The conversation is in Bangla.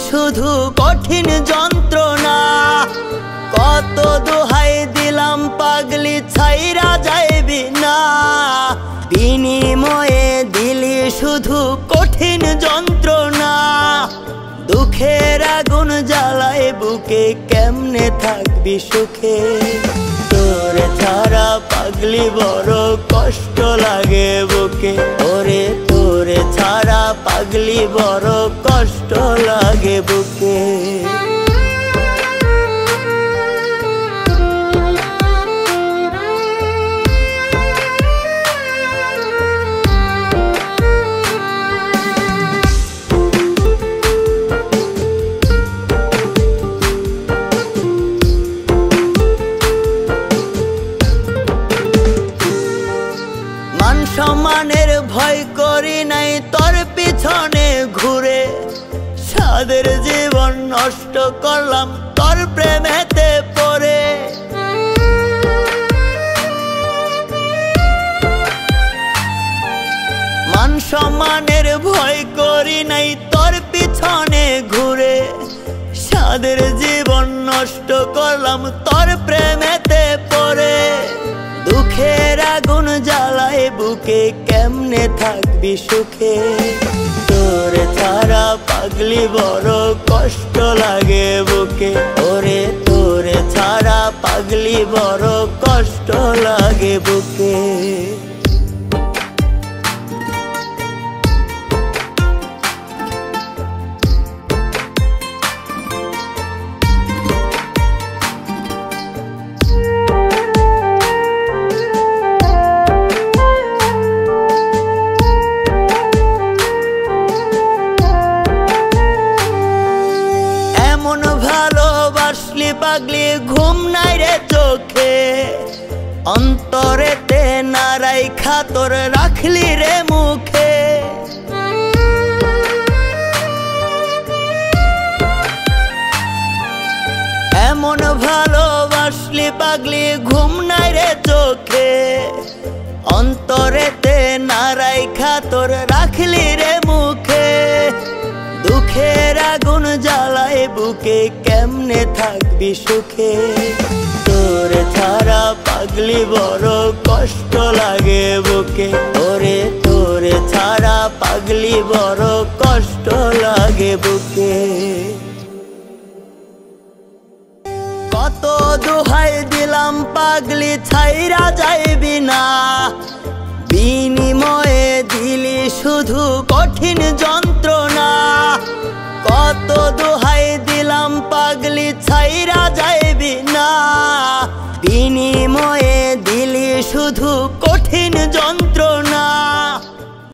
শুধু কঠিন যন্ত্রণা। কত দোহাই দিলাম পাগলি ছাইরা যাইবি না, বিনিময়ে দিলি শুধু কঠিন যন্ত্রণা। দুঃখের আগুন জ্বালায় বুকে, কেমনে থাকবি সুখে? তোরে ছাড়া পাগলি বড় কষ্ট লাগে বুকে, ওরে তোরে ছাড়া পাগলি বড় কষ্ট লাগে বুকে। মান সম্মানের ভয় করি নাই তোর পিছনে ঘুরে, সাদের জীবন নষ্ট করলাম তোর প্রেমেতে পড়ে। মান সম্মানের ভয় করি নাই তোর পিছনে ঘুরে, সাদের জীবন নষ্ট করলাম তোর প্রেমেতে পড়ে। দুঃখের আগুন জ্বালায় বুকে, কেমনে থাকবি সুখে? তোরে ছাড়া পাগলি বড় কষ্ট লাগে বুকে, ওরে তোরে ছাড়া পাগলি বড় কষ্ট লাগে বুকে। ভালোবাসলি পাগলি ঘুম নাই রে চোখে, অন্তরেতে না রাইখা তোর রাখলি রে মুখে। এমন ভালোবাসলি পাগলি ঘুম নাই রে চোখে, অন্তরেতে না রাইখা তোর রাখলি রে মুখে। দুঃখের আগুন জ্বালায় বুকে, কেমনে থাকবি সুখে? তোরে ছাড়া পাগলি বড় কষ্ট লাগে বুকে, ওরে তোরে ছাড়া পাগলি বড় কষ্ট লাগে বুকে। কত দোহাই দিলাম পাগলি ছাইরা যাইবি না, বিনিময়ে দিলি শুধু কঠিন যন্ত্রণা। কত দোহাই দিলাম পাগলি ছাইরা যাইবি না, বিনিময়ে দিলি শুধু কঠিন যন্ত্রণা।